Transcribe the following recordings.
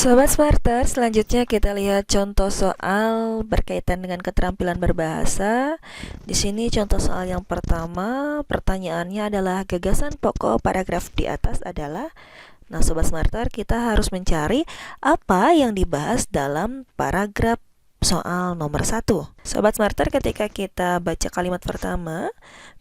Sobat Smarter, selanjutnya kita lihat contoh soal berkaitan dengan keterampilan berbahasa. Di sini contoh soal yang pertama, pertanyaannya adalah gagasan pokok paragraf di atas adalah. Nah, Sobat Smarter, kita harus mencari apa yang dibahas dalam paragraf soal nomor 1. Sobat Smarter, ketika kita baca kalimat pertama,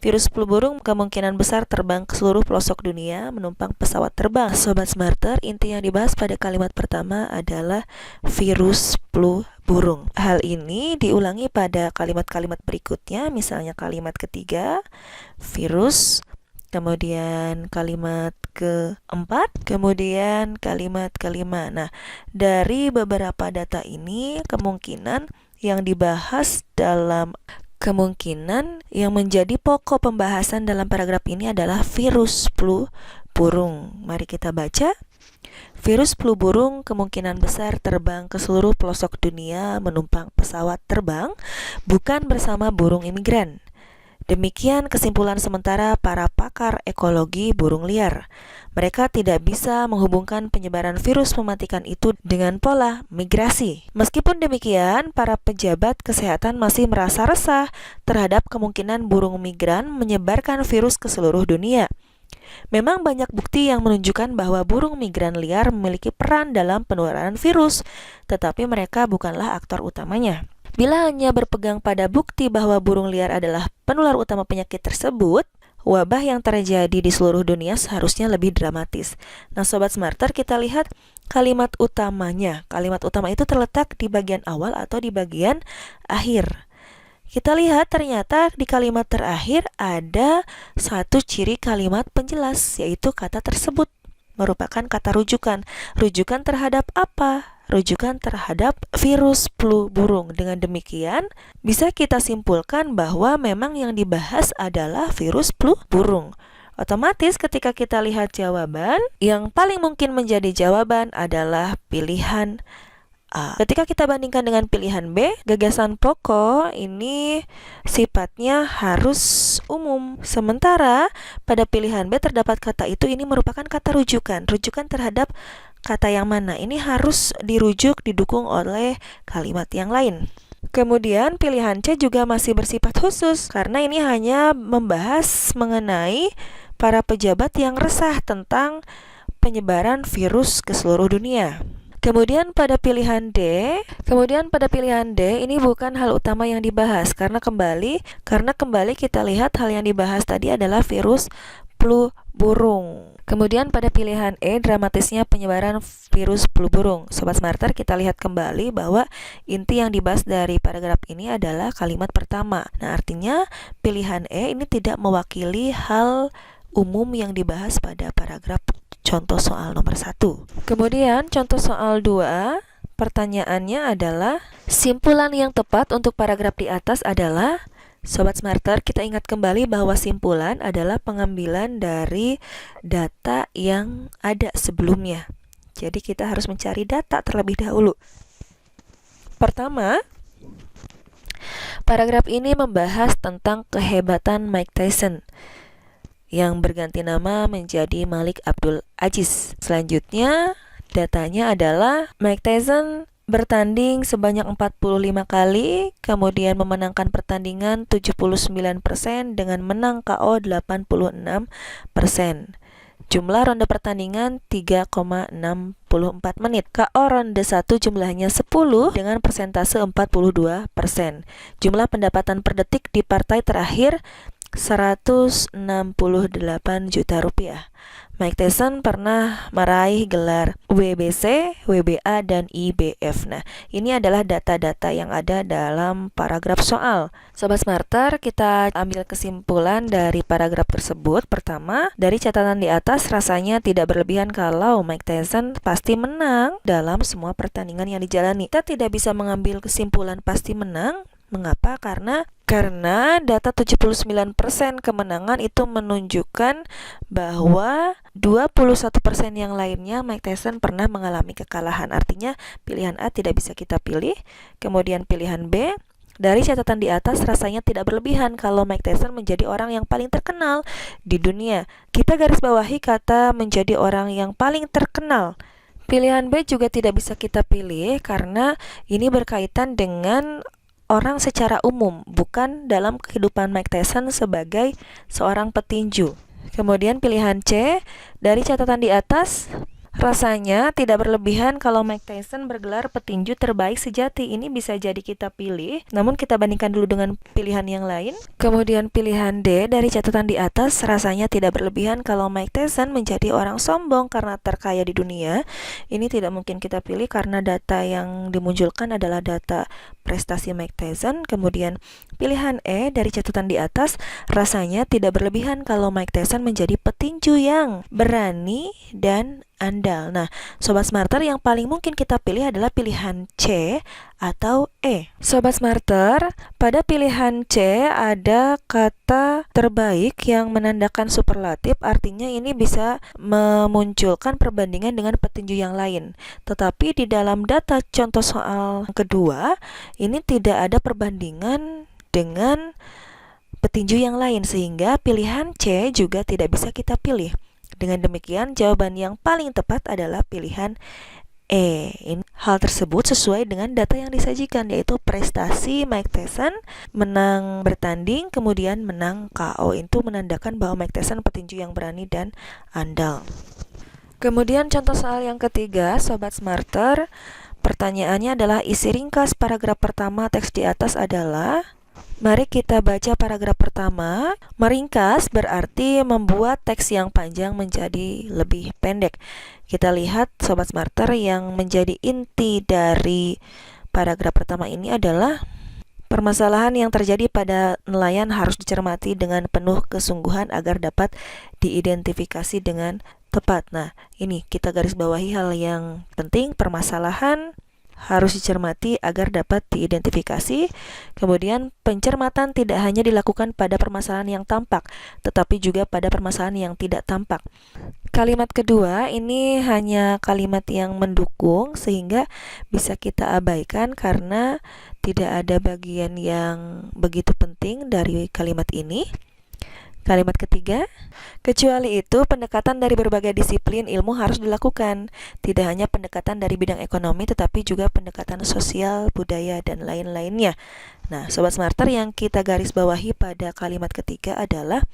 virus flu burung kemungkinan besar terbang ke seluruh pelosok dunia menumpang pesawat terbang. Sobat Smarter, inti yang dibahas pada kalimat pertama adalah virus flu burung. Hal ini diulangi pada kalimat-kalimat berikutnya, misalnya kalimat ketiga, virus, kemudian kalimat keempat, kemudian kalimat kelima. Nah, dari beberapa data ini, kemungkinan yang dibahas dalam kemungkinan yang menjadi pokok pembahasan dalam paragraf ini adalah virus flu burung. Mari kita baca. Virus flu burung kemungkinan besar terbang ke seluruh pelosok dunia menumpang pesawat terbang, bukan bersama burung imigran. Demikian kesimpulan sementara para pakar ekologi burung liar. Mereka tidak bisa menghubungkan penyebaran virus mematikan itu dengan pola migrasi. Meskipun demikian, para pejabat kesehatan masih merasa resah terhadap kemungkinan burung migran menyebarkan virus ke seluruh dunia. Memang banyak bukti yang menunjukkan bahwa burung migran liar memiliki peran dalam penularan virus, tetapi mereka bukanlah aktor utamanya. Bila hanya berpegang pada bukti bahwa burung liar adalah penular utama penyakit tersebut, wabah yang terjadi di seluruh dunia seharusnya lebih dramatis. Nah, Sobat Smarter, kita lihat kalimat utamanya. Kalimat utama itu terletak di bagian awal atau di bagian akhir. Kita lihat ternyata di kalimat terakhir ada satu ciri kalimat penjelas, yaitu kata tersebut merupakan kata rujukan. Rujukan terhadap apa? Rujukan terhadap virus flu burung. Dengan demikian, bisa kita simpulkan bahwa memang yang dibahas adalah virus flu burung. Otomatis ketika kita lihat jawaban, yang paling mungkin menjadi jawaban adalah pilihan A. Ketika kita bandingkan dengan pilihan B, gagasan pokok ini sifatnya harus umum. Sementara pada pilihan B terdapat kata itu, ini merupakan kata rujukan. Rujukan terhadap kata yang mana? Ini harus dirujuk, didukung oleh kalimat yang lain. Kemudian pilihan C juga masih bersifat khusus, karena ini hanya membahas mengenai para pejabat yang resah tentang penyebaran virus ke seluruh dunia. Kemudian pada pilihan D ini bukan hal utama yang dibahas, karena kembali kita lihat hal yang dibahas tadi adalah virus flu burung. Kemudian pada pilihan E, dramatisnya penyebaran virus flu burung. Sobat Smarter, kita lihat kembali bahwa inti yang dibahas dari paragraf ini adalah kalimat pertama. Nah, artinya pilihan E ini tidak mewakili hal umum yang dibahas pada paragraf contoh soal nomor 1. Kemudian contoh soal 2, pertanyaannya adalah simpulan yang tepat untuk paragraf di atas adalah. Sobat Smarter, kita ingat kembali bahwa simpulan adalah pengambilan dari data yang ada sebelumnya. Jadi kita harus mencari data terlebih dahulu. Pertama, paragraf ini membahas tentang kehebatan Mike Tyson yang berganti nama menjadi Malik Abdul Aziz. Selanjutnya, datanya adalah Mike Tyson bertanding sebanyak 45 kali, kemudian memenangkan pertandingan 79% dengan menang KO 86%. Jumlah ronde pertandingan 3,64 menit. KO ronde 1 jumlahnya 10 dengan persentase 42%. Jumlah pendapatan per detik di partai terakhir 168 juta rupiah. Mike Tyson pernah meraih gelar WBC, WBA, dan IBF. Nah, ini adalah data-data yang ada dalam paragraf soal. Sobat Smarter, kita ambil kesimpulan dari paragraf tersebut. Pertama, dari catatan di atas rasanya tidak berlebihan kalau Mike Tyson pasti menang dalam semua pertandingan yang dijalani. Kita tidak bisa mengambil kesimpulan pasti menang. Mengapa? Karena data 79% kemenangan itu menunjukkan bahwa 21% yang lainnya Mike Tyson pernah mengalami kekalahan. Artinya pilihan A tidak bisa kita pilih. Kemudian pilihan B, dari catatan di atas rasanya tidak berlebihan kalau Mike Tyson menjadi orang yang paling terkenal di dunia. Kita garis bawahi kata menjadi orang yang paling terkenal. Pilihan B juga tidak bisa kita pilih karena ini berkaitan dengan orang secara umum, bukan dalam kehidupan Mike Tyson sebagai seorang petinju. Kemudian pilihan C, dari catatan di atas, rasanya tidak berlebihan kalau Mike Tyson bergelar petinju terbaik sejati. Ini bisa jadi kita pilih, namun kita bandingkan dulu dengan pilihan yang lain. Kemudian pilihan D, dari catatan di atas, rasanya tidak berlebihan kalau Mike Tyson menjadi orang sombong karena terkaya di dunia. Ini tidak mungkin kita pilih karena data yang dimunculkan adalah data prestasi Mike Tyson. Kemudian pilihan E, dari catatan di atas, rasanya tidak berlebihan kalau Mike Tyson menjadi petinju yang berani dan andal. Nah, Sobat Smarter, yang paling mungkin kita pilih adalah pilihan C atau E. Sobat Smarter, pada pilihan C ada kata terbaik yang menandakan superlatif, artinya ini bisa memunculkan perbandingan dengan petinju yang lain. Tetapi di dalam data contoh soal kedua, ini tidak ada perbandingan dengan petinju yang lain, sehingga pilihan C juga tidak bisa kita pilih. Dengan demikian, jawaban yang paling tepat adalah pilihan E. Hal tersebut sesuai dengan data yang disajikan, yaitu prestasi Mike Tyson menang bertanding, kemudian menang KO. Itu menandakan bahwa Mike Tyson petinju yang berani dan andal. Kemudian contoh soal yang ketiga, Sobat Smarter, pertanyaannya adalah isi ringkas paragraf pertama teks di atas adalah. Mari kita baca paragraf pertama. Meringkas berarti membuat teks yang panjang menjadi lebih pendek. Kita lihat, Sobat Smarter, yang menjadi inti dari paragraf pertama ini adalah permasalahan yang terjadi pada nelayan harus dicermati dengan penuh kesungguhan agar dapat diidentifikasi dengan tepat. Nah, ini kita garis bawahi hal yang penting, permasalahan harus dicermati agar dapat diidentifikasi. Kemudian pencermatan tidak hanya dilakukan pada permasalahan yang tampak, tetapi juga pada permasalahan yang tidak tampak. Kalimat kedua ini hanya kalimat yang mendukung, sehingga bisa kita abaikan karena tidak ada bagian yang begitu penting dari kalimat ini. Kalimat ketiga, kecuali itu pendekatan dari berbagai disiplin ilmu harus dilakukan. Tidak hanya pendekatan dari bidang ekonomi, tetapi juga pendekatan sosial, budaya, dan lain-lainnya. Nah, Sobat Smarter, yang kita garis bawahi pada kalimat ketiga adalah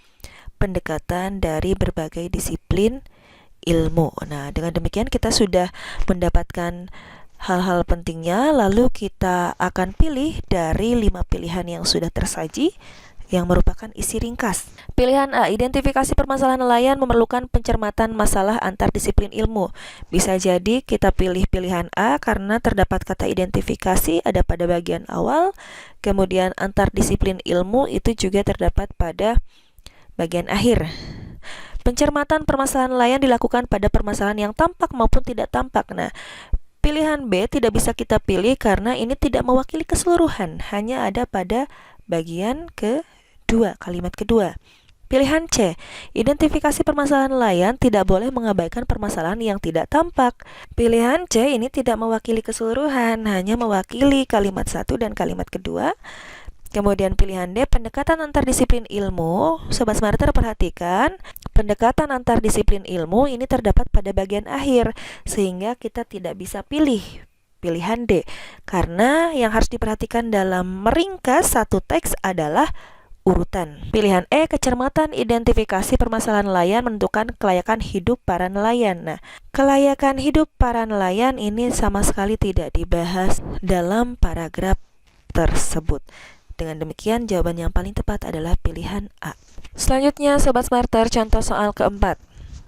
pendekatan dari berbagai disiplin ilmu. Nah, dengan demikian kita sudah mendapatkan hal-hal pentingnya, lalu kita akan pilih dari 5 pilihan yang sudah tersaji, yang merupakan isi ringkas. Pilihan A, identifikasi permasalahan nelayan memerlukan pencermatan masalah antar disiplin ilmu. Bisa jadi kita pilih pilihan A karena terdapat kata identifikasi ada pada bagian awal, kemudian antar disiplin ilmu itu juga terdapat pada bagian akhir. Pencermatan permasalahan nelayan dilakukan pada permasalahan yang tampak maupun tidak tampak. Nah, pilihan B tidak bisa kita pilih karena ini tidak mewakili keseluruhan, hanya ada pada bagian kalimat kedua. Pilihan C, identifikasi permasalahan nelayan tidak boleh mengabaikan permasalahan yang tidak tampak. Pilihan C ini tidak mewakili keseluruhan, hanya mewakili kalimat 1 dan kalimat kedua. Kemudian pilihan D, pendekatan antar disiplin ilmu. Sobat Smarter, perhatikan, pendekatan antar disiplin ilmu ini terdapat pada bagian akhir, sehingga kita tidak bisa pilih pilihan D, karena yang harus diperhatikan dalam meringkas satu teks adalah urutan. Pilihan E, kecermatan identifikasi permasalahan nelayan menentukan kelayakan hidup para nelayan. Nah, kelayakan hidup para nelayan ini sama sekali tidak dibahas dalam paragraf tersebut. Dengan demikian, jawaban yang paling tepat adalah pilihan A. Selanjutnya, Sobat Smarter, contoh soal keempat.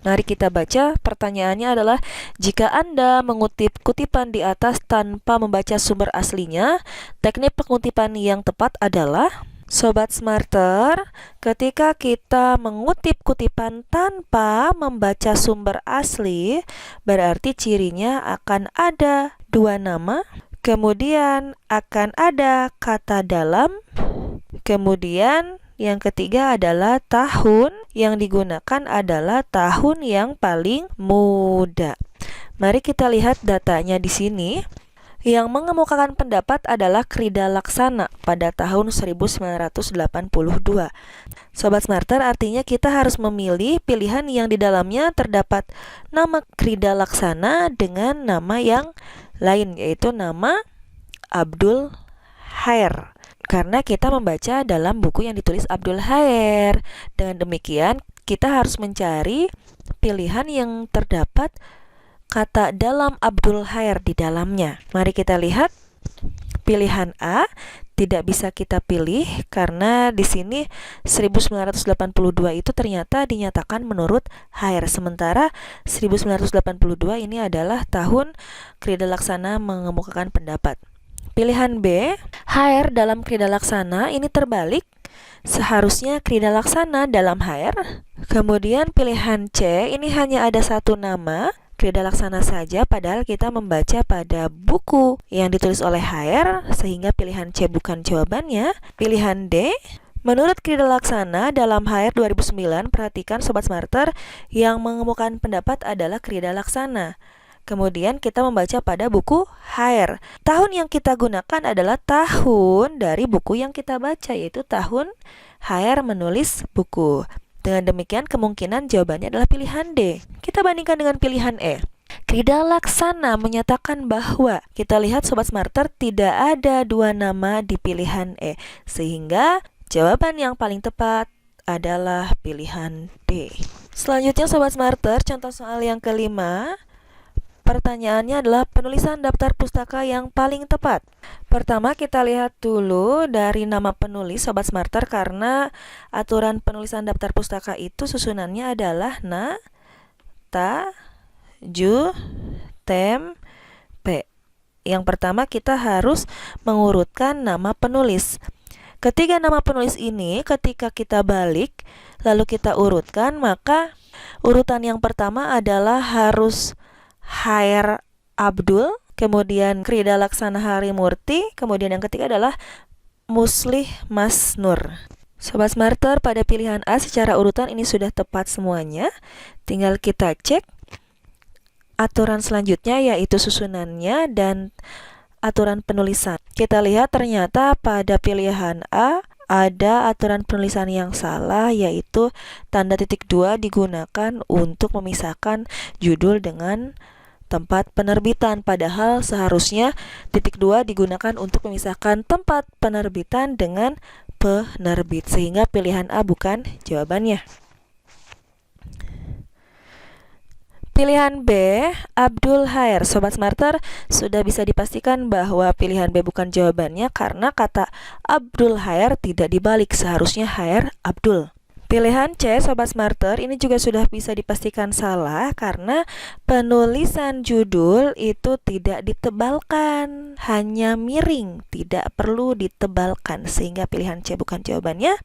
Mari kita baca. Pertanyaannya adalah, jika Anda mengutip kutipan di atas tanpa membaca sumber aslinya, teknik pengutipan yang tepat adalah. Sobat Smarter, ketika kita mengutip kutipan tanpa membaca sumber asli, berarti cirinya akan ada 2 nama, kemudian akan ada kata dalam, kemudian yang ketiga adalah tahun yang digunakan adalah tahun yang paling muda. Mari kita lihat datanya di sini. Yang mengemukakan pendapat adalah Krida Laksana pada tahun 1982. Sobat Smarter, artinya kita harus memilih pilihan yang di dalamnya terdapat nama Krida Laksana dengan nama yang lain, yaitu nama Abdul Khair. Karena kita membaca dalam buku yang ditulis Abdul Khair. Dengan demikian, kita harus mencari pilihan yang terdapat kata dalam Abdul Khair di dalamnya. Mari kita lihat. Pilihan A tidak bisa kita pilih karena di sini 1982 itu ternyata dinyatakan menurut Khair, sementara 1982 ini adalah tahun Krida Laksana mengemukakan pendapat. Pilihan B, Khair dalam Krida Laksana ini terbalik. Seharusnya Krida Laksana dalam Khair. Kemudian pilihan C, ini hanya ada satu nama Krida Laksana saja, padahal kita membaca pada buku yang ditulis oleh Khair, sehingga pilihan C bukan jawabannya. Pilihan D, menurut Krida Laksana dalam Khair 2009, perhatikan Sobat Smarter, yang mengemukakan pendapat adalah Krida Laksana. Kemudian kita membaca pada buku Khair. Tahun yang kita gunakan adalah tahun dari buku yang kita baca, yaitu tahun Khair menulis buku. Dengan demikian, kemungkinan jawabannya adalah pilihan D. Kita bandingkan dengan pilihan E. Krida Laksana menyatakan bahwa, kita lihat Sobat Smarter, tidak ada dua nama di pilihan E, sehingga jawaban yang paling tepat adalah pilihan D. Selanjutnya Sobat Smarter, contoh soal yang kelima. Pertanyaannya adalah penulisan daftar pustaka yang paling tepat. Pertama kita lihat dulu dari nama penulis Sobat Smarter, karena aturan penulisan daftar pustaka itu susunannya adalah na, ta, ju, tem, pe. Yang pertama kita harus mengurutkan nama penulis. Ketiga nama penulis ini ketika kita balik lalu kita urutkan, maka urutan yang pertama adalah harus Khair Abdul, kemudian Krida Laksana Harimurti, kemudian yang ketiga adalah Muslih Masnur. Sobat Smarter, pada pilihan A secara urutan ini sudah tepat semuanya. Tinggal kita cek aturan selanjutnya, yaitu susunannya dan aturan penulisan. Kita lihat ternyata pada pilihan A ada aturan penulisan yang salah, yaitu tanda titik 2 digunakan untuk memisahkan judul dengan tempat penerbitan, padahal seharusnya titik 2 digunakan untuk memisahkan tempat penerbitan dengan penerbit, sehingga pilihan A bukan jawabannya. Pilihan B, Abdul Khair. Sobat Smarter, sudah bisa dipastikan bahwa pilihan B bukan jawabannya karena kata Abdul Khair tidak dibalik, seharusnya Khair Abdul. Pilihan C, Sobat Smarter, ini juga sudah bisa dipastikan salah karena penulisan judul itu tidak ditebalkan, hanya miring, tidak perlu ditebalkan, sehingga pilihan C bukan jawabannya.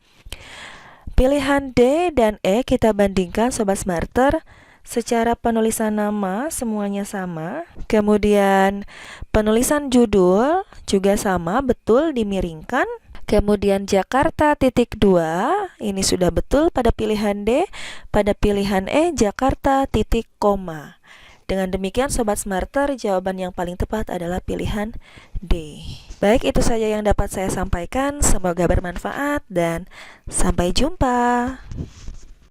Pilihan D dan E kita bandingkan Sobat Smarter. Secara penulisan nama semuanya sama, kemudian penulisan judul juga sama, betul dimiringkan. Kemudian Jakarta titik 2 ini sudah betul pada pilihan D, pada pilihan E Jakarta titik koma. Dengan demikian Sobat Smarter, jawaban yang paling tepat adalah pilihan D. Baik, itu saja yang dapat saya sampaikan. Semoga bermanfaat dan sampai jumpa.